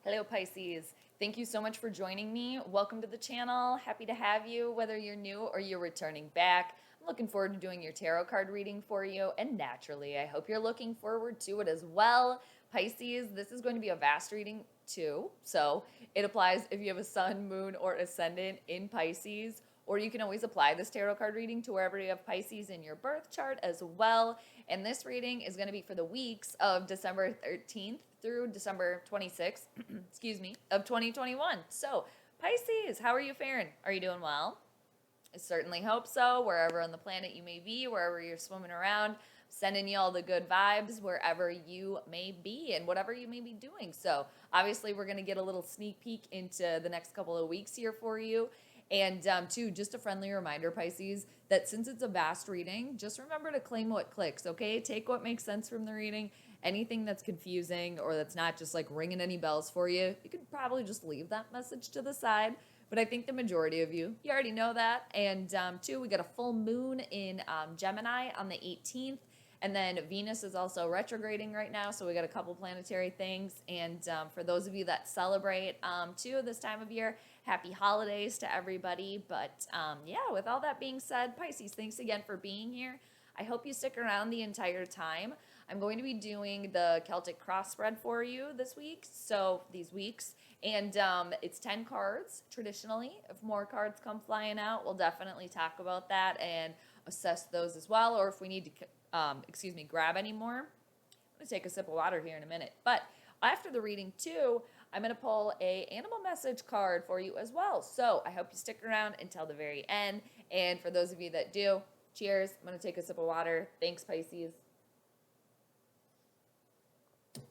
Hello, Pisces. Thank you so much for joining me. Welcome to the channel. Happy to have you, whether you're new or you're returning back. I'm looking forward to doing your tarot card reading for you, and naturally, I hope you're looking forward to it as well. Pisces, this is going to be a vast reading too, so it applies if you have a sun, moon, or ascendant in Pisces, or you can always apply this tarot card reading to wherever you have Pisces in your birth chart as well. And this reading is going to be for the weeks of December 13th through December 26th, excuse me, of 2021. So, Pisces, how are you faring? Are you doing well? I certainly hope so. Wherever on the planet you may be, wherever you're swimming around, sending you all the good vibes wherever you may be and whatever you may be doing. So, obviously, we're going to get a little sneak peek into the next couple of weeks here for you. And two, just a friendly reminder, Pisces, that since it's a vast reading, just remember to claim what clicks, okay? Take what makes sense from the reading. Anything that's confusing or that's not just like ringing any bells for you, you could probably just leave that message to the side. But I think the majority of you already know that. And two, we got a full moon in Gemini on the 18th. And then Venus is also retrograding right now, so we got a couple planetary things. And for those of you that celebrate too this time of year, happy holidays to everybody. But yeah, with all that being said, Pisces, thanks again for being here. I hope you stick around the entire time. I'm going to be doing the Celtic cross spread for you this week, so these weeks. And it's 10 cards traditionally. If more cards come flying out, we'll definitely talk about that and assess those as well. Or if we need to, grab any more. I'm going to take a sip of water here in a minute. But after the reading, too, I'm going to pull a animal message card for you as well. So I hope you stick around until the very end. And for those of you that do, cheers. I'm going to take a sip of water. Thanks, Pisces.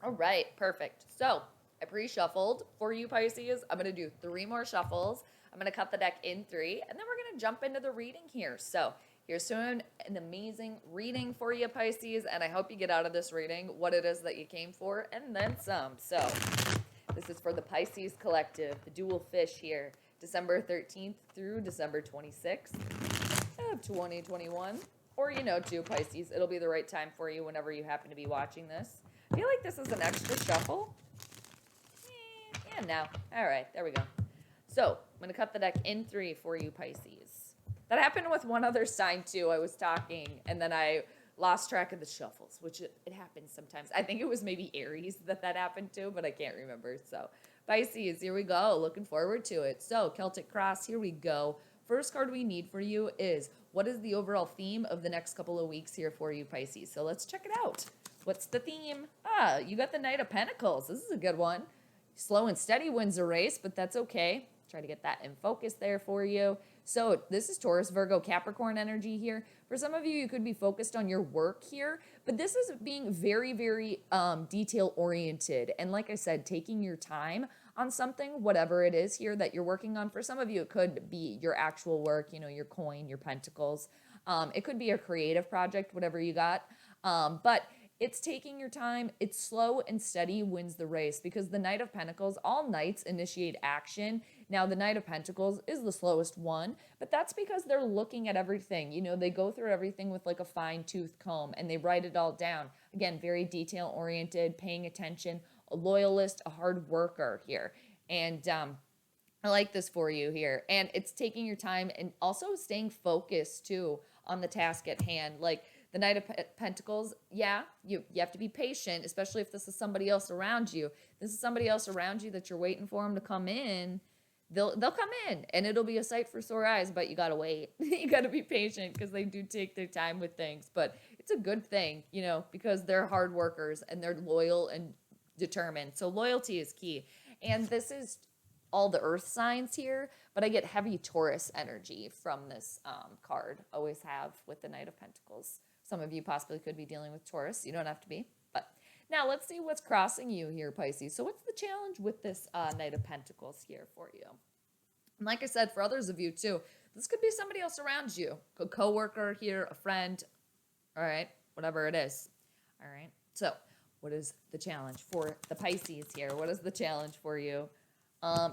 All right, perfect. So I pre-shuffled for you, Pisces. I'm going to do 3 more shuffles. I'm going to cut the deck in 3, and then we're going to jump into the reading here. So here's to an amazing reading for you, Pisces, and I hope you get out of this reading what it is that you came for, and then some. So this is for the Pisces Collective, the dual fish here, December 13th through December 26th of 2021. Or, too, Pisces, it'll be the right time for you whenever you happen to be watching this. I feel like this is an extra shuffle. Yeah, no. All right, there we go. So I'm going to cut the deck in 3 for you, Pisces. That happened with one other sign, too. I was talking, and then I lost track of the shuffles, which it happens sometimes. I think it was maybe Aries that happened to, but I can't remember. So Pisces, here we go. Looking forward to it. So Celtic Cross, here we go. First card we need for you is, what is the overall theme of the next couple of weeks here for you, Pisces? So let's check it out. What's the theme? You got the Knight of Pentacles. This is a good one. Slow and steady wins a race, but that's okay. Try to get that in focus there for you. So this is Taurus, Virgo, Capricorn energy here. For some of you, you could be focused on your work here, but this is being very, very detail-oriented. And like I said, taking your time on something, whatever it is here that you're working on. For some of you, it could be your actual work, your coin, your pentacles. It could be a creative project, whatever you got. But it's taking your time. It's slow and steady wins the race, because the Knight of Pentacles, all knights initiate action. Now, the Knight of Pentacles is the slowest one, but that's because they're looking at everything. They go through everything with like a fine-tooth comb, and they write it all down. Again, very detail-oriented, paying attention, a loyalist, a hard worker here. And I like this for you here. And it's taking your time and also staying focused, too, on the task at hand. Like, the Knight of Pentacles, yeah, you have to be patient, especially if this is somebody else around you. This is somebody else around you that you're waiting for them to come in. They'll come in, and it'll be a sight for sore eyes, but you got to wait. You got to be patient, because they do take their time with things. But it's a good thing, because they're hard workers, and they're loyal and determined. So loyalty is key. And this is all the earth signs here, but I get heavy Taurus energy from this card. Always have with the Knight of Pentacles. Some of you possibly could be dealing with Taurus. You don't have to be. But now let's see what's crossing you here, Pisces. So what's the challenge with this Knight of Pentacles here for you? And like I said, for others of you too, this could be somebody else around you. A coworker here, a friend, all right, whatever it is. All right. So what is the challenge for the Pisces here? What is the challenge for you?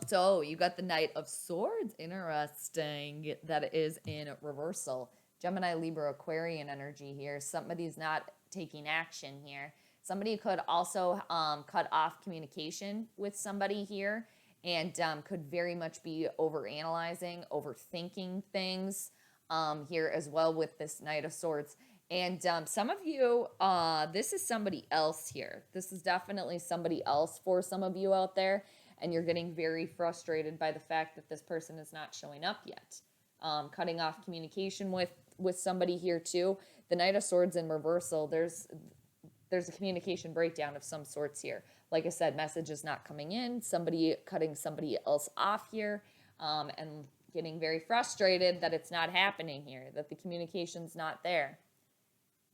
So you got the Knight of Swords. Interesting. That is in reversal. Gemini, Libra, Aquarian energy here. Somebody's not taking action here. Somebody could also cut off communication with somebody here, and could very much be overanalyzing, overthinking things here as well with this Knight of Swords. And some of you, this is somebody else here. This is definitely somebody else for some of you out there. And you're getting very frustrated by the fact that this person is not showing up yet. Cutting off communication with somebody here too. The Knight of Swords in reversal, there's a communication breakdown of some sorts here. Like I said, message is not coming in, somebody cutting somebody else off here, and getting very frustrated that it's not happening here, that the communication's not there.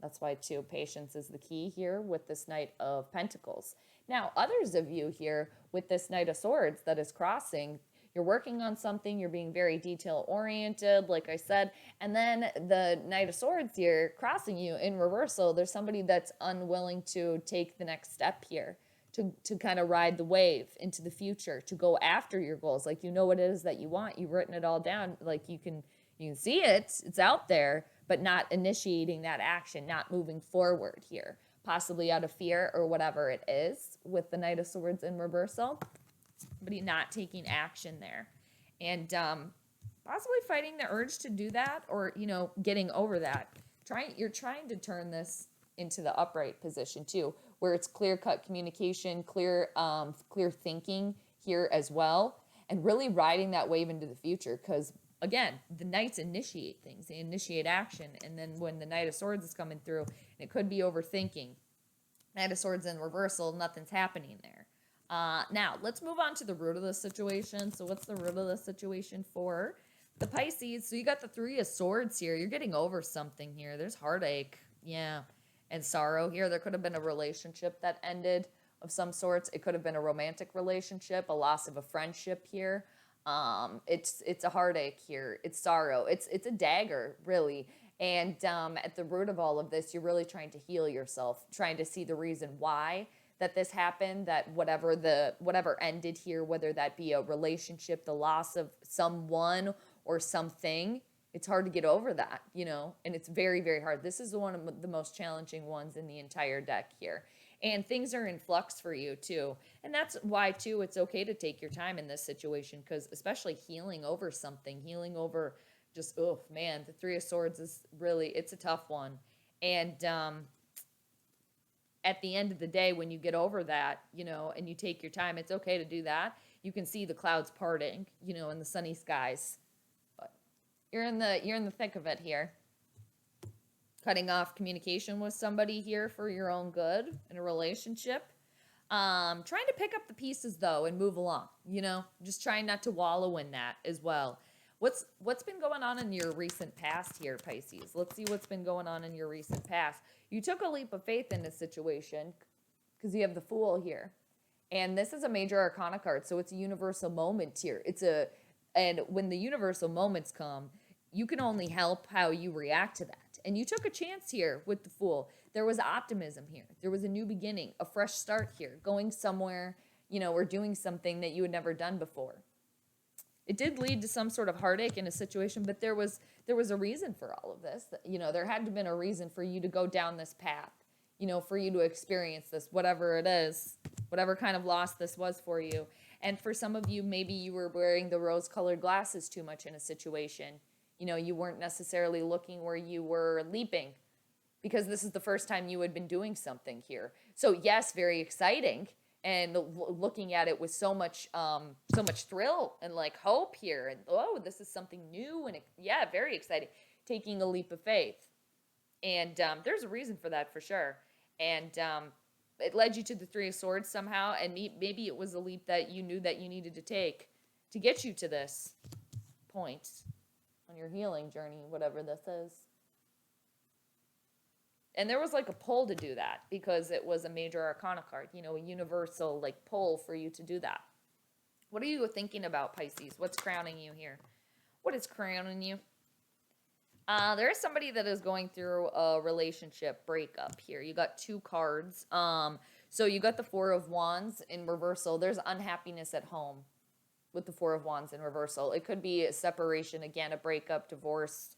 That's why, too, patience is the key here with this Knight of Pentacles. Now, others of you here with this Knight of Swords that is crossing, you're working on something, you're being very detail-oriented, like I said, and then the Knight of Swords here crossing you in reversal, there's somebody that's unwilling to take the next step here, to kind of ride the wave into the future, to go after your goals. Like, you know what it is that you want, you've written it all down, like you can see it, it's out there, but not initiating that action, not moving forward here, possibly out of fear or whatever it is with the Knight of Swords in reversal. Somebody not taking action there, and possibly fighting the urge to do that, or getting over that. You're trying to turn this into the upright position too, where it's clear-cut communication, clear thinking here as well, and really riding that wave into the future. Because again, the Knights initiate things, they initiate action, and then when the Knight of Swords is coming through, and it could be overthinking. Knight of Swords in reversal, nothing's happening there. Now, let's move on to the root of the situation. So what's the root of the situation for the Pisces? So you got the Three of Swords here. You're getting over something here. There's heartache, yeah, and sorrow here. There could have been a relationship that ended of some sorts. It could have been a romantic relationship, a loss of a friendship here. It's a heartache here. It's sorrow. It's a dagger, really. And at the root of all of this, you're really trying to heal yourself, trying to see the reason why that this happened, that whatever ended here, whether that be a relationship, the loss of someone or something, it's hard to get over that, and it's very, very hard. This is one of the most challenging ones in the entire deck here. And things are in flux for you too. And that's why too, it's okay to take your time in this situation, because especially healing over something, healing over just, oh man, the Three of Swords is really, it's a tough one. And, at the end of the day, when you get over that, and you take your time, it's okay to do that. You can see the clouds parting, in the sunny skies. But you're in the thick of it here. Cutting off communication with somebody here for your own good in a relationship. Trying to pick up the pieces though and move along, just trying not to wallow in that as well. What's been going on in your recent past here, Pisces? Let's see what's been going on in your recent past. You took a leap of faith in this situation because you have the Fool here. And this is a major arcana card, so it's a universal moment here. And when the universal moments come, you can only help how you react to that. And you took a chance here with the Fool. There was optimism here. There was a new beginning, a fresh start here, going somewhere, or doing something that you had never done before. It did lead to some sort of heartache in a situation, but there was a reason for all of this. There had to have been a reason for you to go down this path, for you to experience this, whatever it is, whatever kind of loss this was for you. And for some of you, maybe you were wearing the rose-colored glasses too much in a situation. You weren't necessarily looking where you were leaping, because this is the first time you had been doing something here. So yes, very exciting. And looking at it with so much thrill and like hope here, and this is something new, and very exciting, taking a leap of faith, and there's a reason for that for sure, and it led you to the Three of Swords somehow, and maybe it was a leap that you knew that you needed to take to get you to this point on your healing journey, whatever this is. And there was like a pull to do that because it was a major arcana card, a universal like pull for you to do that. What are you thinking about, Pisces? What's crowning you here? What is crowning you? There is somebody that is going through a relationship breakup here. You got two cards. So you got the Four of Wands in reversal. There's unhappiness at home with the Four of Wands in reversal. It could be a separation, again, a breakup, divorce.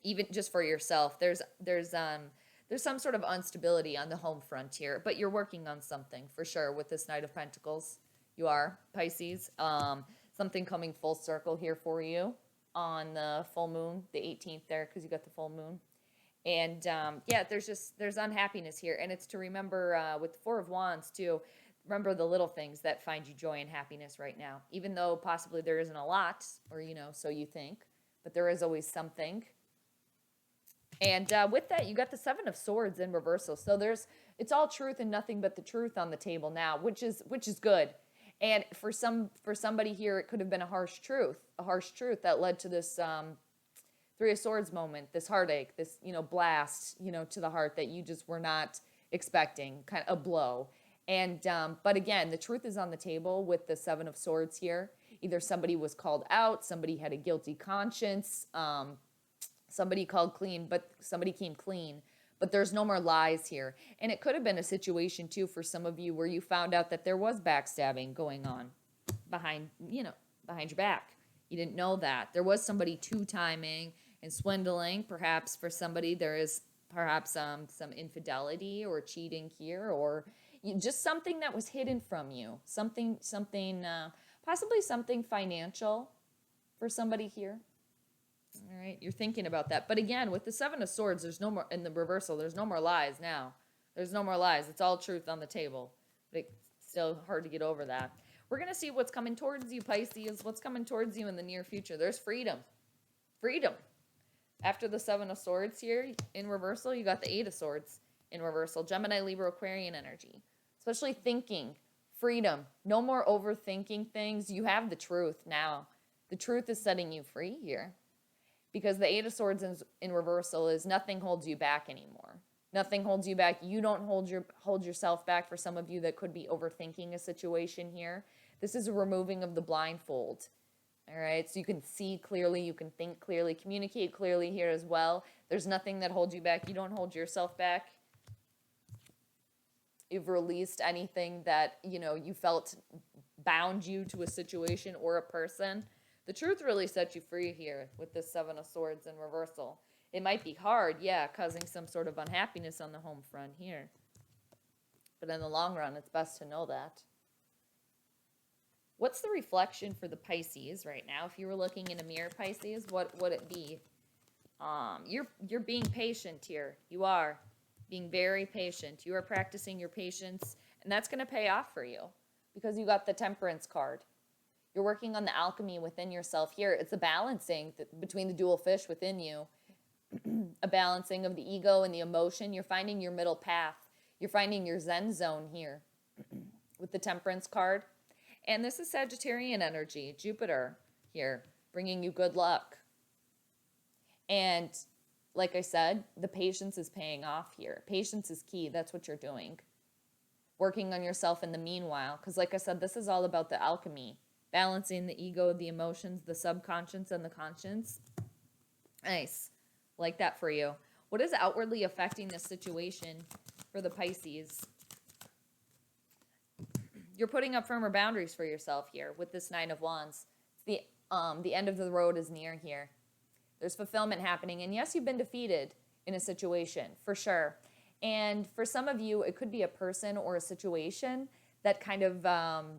Even just for yourself, there's there's some sort of instability on the home front here, but you're working on something for sure with this Knight of Pentacles. You are, Pisces. Something coming full circle here for you on the full moon, the 18th there, because you got the full moon. And yeah, there's unhappiness here. And it's to remember with the Four of Wands too, remember the little things that find you joy and happiness right now. Even though possibly there isn't a lot, or, so you think, but there is always something. And with that, you got the Seven of Swords in reversal. So it's all truth and nothing but the truth on the table now, which is good. And for somebody here, it could have been a harsh truth that led to this Three of Swords moment, this heartache, this, blast, to the heart that you just were not expecting, kind of a blow. And, but again, the truth is on the table with the Seven of Swords here. Either somebody was called out, somebody had a guilty conscience, somebody called clean, but somebody came clean. But there's no more lies here. And it could have been a situation, too, for some of you where you found out that there was backstabbing going on behind your back. You didn't know that. There was somebody two-timing and swindling. Perhaps for somebody there is perhaps some infidelity or cheating here, or just something that was hidden from you. Something, possibly something financial for somebody here. All right, you're thinking about that. But again, with the Seven of Swords, there's no more, in the reversal, there's no more lies now. There's no more lies. It's all truth on the table. But it's still hard to get over that. We're going to see what's coming towards you, Pisces. What's coming towards you in the near future. There's freedom. Freedom. After the Seven of Swords here in reversal, you got the Eight of Swords in reversal. Gemini, Libra, Aquarian energy. Especially thinking. Freedom. No more overthinking things. You have the truth now. The truth is setting you free here. Because the Eight of Swords in reversal is nothing holds you back anymore. Nothing holds you back. You don't hold yourself back. For some of you that could be overthinking a situation here. This is a removing of the blindfold. All right, so you can see clearly, you can think clearly, communicate clearly here as well. There's nothing that holds you back. You don't hold yourself back. You've released anything that, you felt bound you to a situation or a person. The truth really sets you free here with this Seven of Swords in reversal. It might be hard, yeah, causing some sort of unhappiness on the home front here. But in the long run, it's best to know that. What's the reflection for the Pisces right now? If you were looking in a mirror, Pisces, what would it be? You're being patient here. You are being very patient. You are practicing your patience, and that's going to pay off for you because you got the Temperance card. You're working on the alchemy within yourself here. It's a balancing between the dual fish within you, a balancing of the ego and the emotion. You're finding your middle path. You're finding your Zen zone here with the Temperance card. And this is Sagittarian energy, Jupiter here, bringing you good luck. And like I said, the patience is paying off here. Patience is key. That's what you're doing. Working on yourself in the meanwhile. Because like I said, this is all about the alchemy. Balancing the ego, the emotions, the subconscious, and the conscience. Nice. Like that for you. What is outwardly affecting this situation for the Pisces? You're putting up firmer boundaries for yourself here with this Nine of Wands. The end of the road is near here. There's fulfillment happening. And yes, you've been defeated in a situation, for sure. And for some of you, it could be a person or a situation that kind of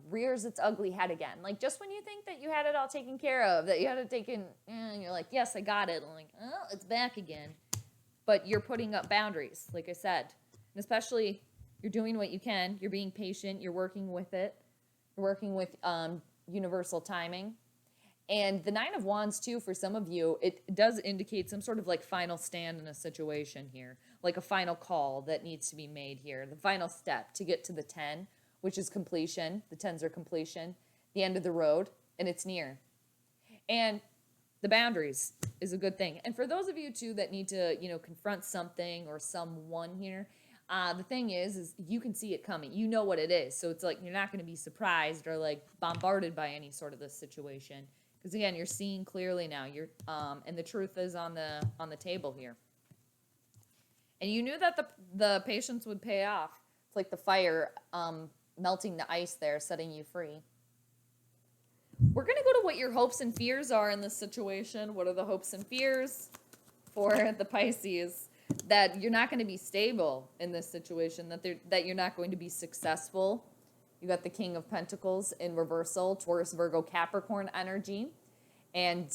rears its ugly head again. Like just when you think that you had it all taken care of, that you had it taken, and you're like, yes, I got it. I'm like, oh, it's back again. But you're putting up boundaries, like I said. And especially, you're doing what you can. You're being patient. You're working with it. You're working with universal timing. And the Nine of Wands, too, for some of you, it does indicate some sort of like final stand in a situation here. Like a final call that needs to be made here. The final step to get to the 10, which is completion. The 10s are completion. The end of the road, and it's near. And the boundaries is a good thing. And for those of you, too, that need to, confront something or someone here, the thing is you can see it coming. You know what it is. So it's like you're not going to be surprised or like bombarded by any sort of this situation. Because again, you're seeing clearly now. You're and the truth is on the table here. And you knew that the patience would pay off. It's like the fire melting the ice there, setting you free. We're going to go to what your hopes and fears are in this situation. What are the hopes and fears for the Pisces? that you're not going to be stable in this situation, that you're not going to be successful. You got the King of Pentacles in reversal, Taurus, Virgo, Capricorn energy. And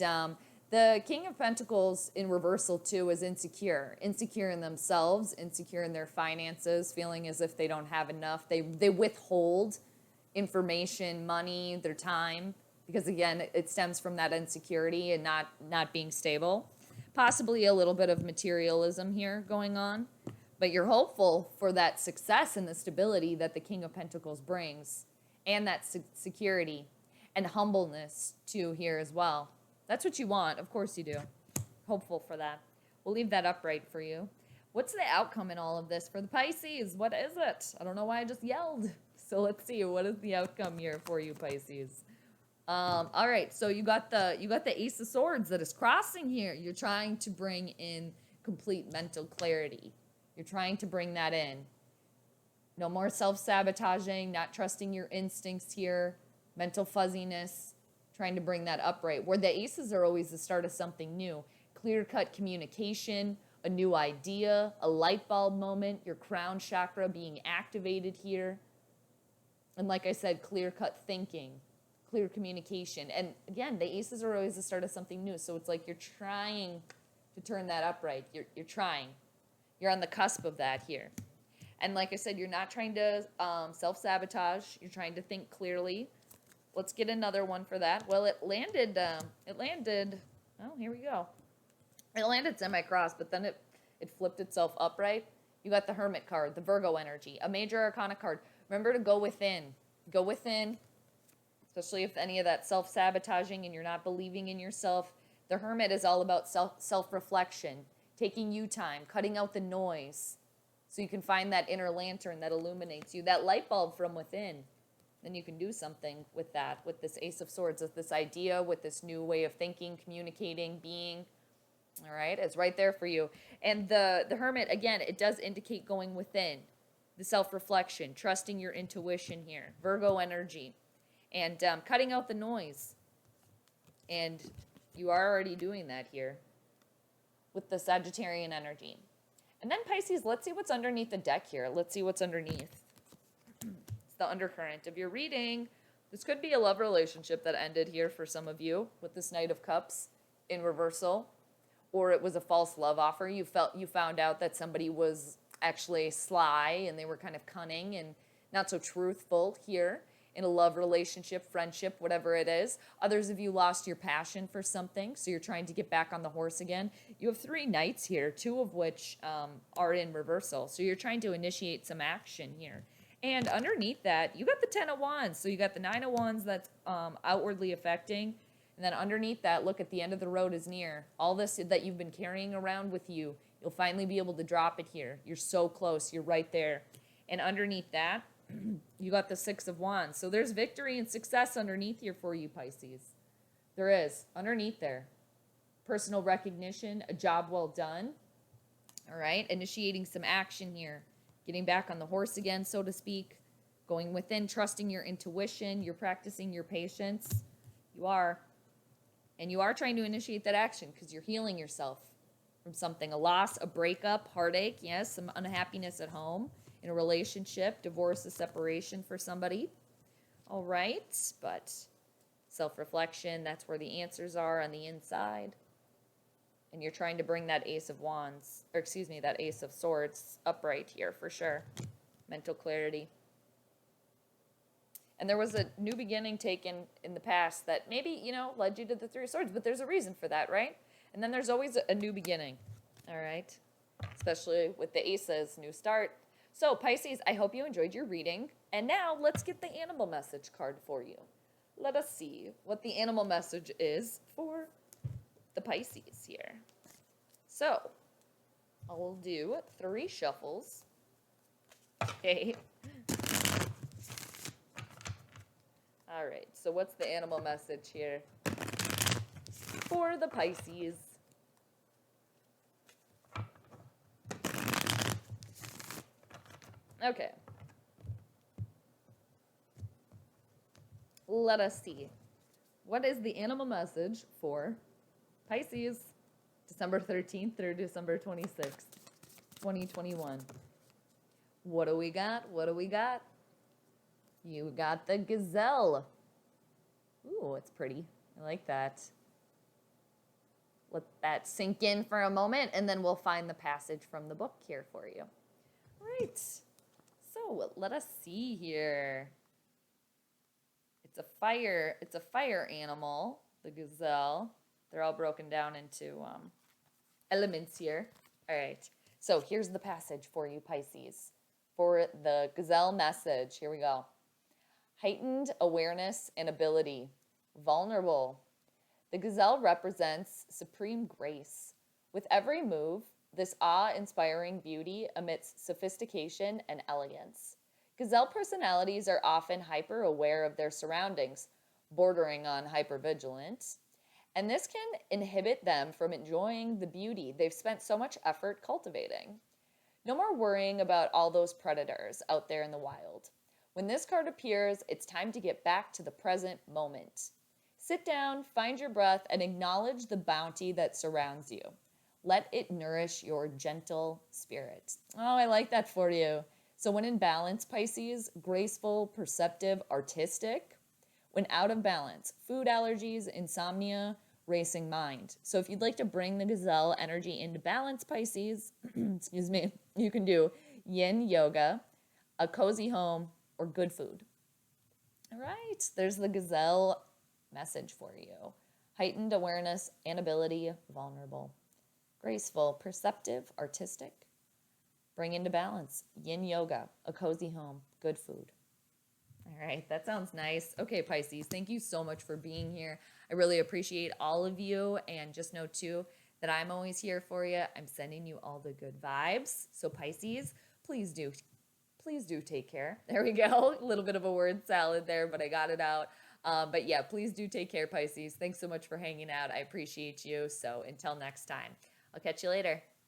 the King of Pentacles in reversal, too, is insecure. Insecure in themselves, insecure in their finances, feeling as if they don't have enough. They withhold information, money, their time, because, again, it stems from that insecurity and not being stable. Possibly a little bit of materialism here going on. But you're hopeful for that success and the stability that the King of Pentacles brings, and that security and humbleness, too, here as well. That's what you want. Of course you do. Hopeful for that. We'll leave that upright for you. What's the outcome in all of this for the Pisces? What is it? I don't know why I just yelled. So let's see. What is the outcome here for you, Pisces? All right. So you got the Ace of Swords that is crossing here. You're trying to bring in complete mental clarity. You're trying to bring that in. No more self-sabotaging, not trusting your instincts here, mental fuzziness. Trying to bring that upright. Where the aces are always the start of something new. Clear-cut communication, a new idea, a light bulb moment, your crown chakra being activated here. And like I said, clear-cut thinking, clear communication. And again, the aces are always the start of something new. So it's like you're trying to turn that upright. You're trying. You're on the cusp of that here. And like I said, you're not trying to self-sabotage. You're trying to think clearly. Let's get another one for that. Well, it landed, oh, here we go. It landed semi-cross, but then it flipped itself upright. You got the Hermit card, the Virgo energy, a major arcana card. Remember to go within. Go within, especially if any of that self-sabotaging and you're not believing in yourself. The Hermit is all about self-reflection, taking you time, cutting out the noise so you can find that inner lantern that illuminates you, that light bulb from within. Then you can do something with that, with this Ace of Swords, with this idea, with this new way of thinking, communicating, being. All right, it's right there for you. And the Hermit, again, it does indicate going within, the self-reflection, trusting your intuition here, Virgo energy, and cutting out the noise. And you are already doing that here with the Sagittarian energy. And then Pisces, let's see what's underneath the deck here. Let's see what's underneath. The undercurrent of your reading. This could be a love relationship that ended here for some of you with this Knight of Cups in reversal, or it was a false love offer. You found out that somebody was actually sly and they were kind of cunning and not so truthful here in a love relationship, friendship, whatever it is. Others of you lost your passion for something, so you're trying to get back on the horse again. You have 3 knights here, 2 of which are in reversal, so you're trying to initiate some action here. And underneath that, you got the 10 of Wands. So you got the 9 of Wands that's outwardly affecting. And then underneath that, look, at the end of the road is near. All this that you've been carrying around with you, you'll finally be able to drop it here. You're so close. You're right there. And underneath that, you got the 6 of Wands. So there's victory and success underneath here for you, Pisces. There is. Underneath there. Personal recognition, a job well done. All right. Initiating some action here. Getting back on the horse again, so to speak. Going within, trusting your intuition. You're practicing your patience. You are. And you are trying to initiate that action because you're healing yourself from something. A loss, a breakup, heartache, yes, some unhappiness at home, in a relationship, divorce, a separation for somebody. All right, but self-reflection, that's where the answers are on the inside. And you're trying to bring that Ace of Wands, or excuse me, that Ace of Swords upright here for sure. Mental clarity. And there was a new beginning taken in the past that maybe, led you to the 3 of Swords, but there's a reason for that, right? And then there's always a new beginning, all right? Especially with the Aces, new start. So, Pisces, I hope you enjoyed your reading. And now, let's get the animal message card for you. Let us see what the animal message is for the Pisces here. So, I will do 3 shuffles. Okay. All right, so what's the animal message here for the Pisces? Okay. Let us see. What is the animal message for Pisces, December 13th through December 26th? 2021. What do we got? What do we got? You got the gazelle. Ooh, it's pretty. I like that. Let that sink in for a moment, and then we'll find the passage from the book here for you. All right. So let us see here. It's a fire animal, the gazelle. They're all broken down into elements here. All right. So here's the passage for you, Pisces. For the gazelle message, here we go. Heightened awareness and ability. Vulnerable. The gazelle represents supreme grace. With every move, this awe-inspiring beauty emits sophistication and elegance. Gazelle personalities are often hyper-aware of their surroundings, bordering on hypervigilant, and this can inhibit them from enjoying the beauty they've spent so much effort cultivating. No more worrying about all those predators out there in the wild. When this card appears, it's time to get back to the present moment. Sit down, find your breath, and acknowledge the bounty that surrounds you. Let it nourish your gentle spirit. Oh, I like that for you. So when in balance, Pisces, graceful, perceptive, artistic. When out of balance, food allergies, insomnia, racing mind. So if you'd like to bring the gazelle energy into balance, Pisces, excuse me, you can do yin yoga, a cozy home, or good food. All right, there's the gazelle message for you. Heightened awareness and ability, vulnerable. Graceful, perceptive, artistic. Bring into balance, yin yoga, a cozy home, good food. All right, that sounds nice. Okay, Pisces, thank you so much for being here. I really appreciate all of you, and just know too that I'm always here for you. I'm sending you all the good vibes. So Pisces, please do take care. There we go. A little bit of a word salad there, but I got it out. But yeah, please do take care, Pisces. Thanks so much for hanging out. I appreciate you. So until next time, I'll catch you later.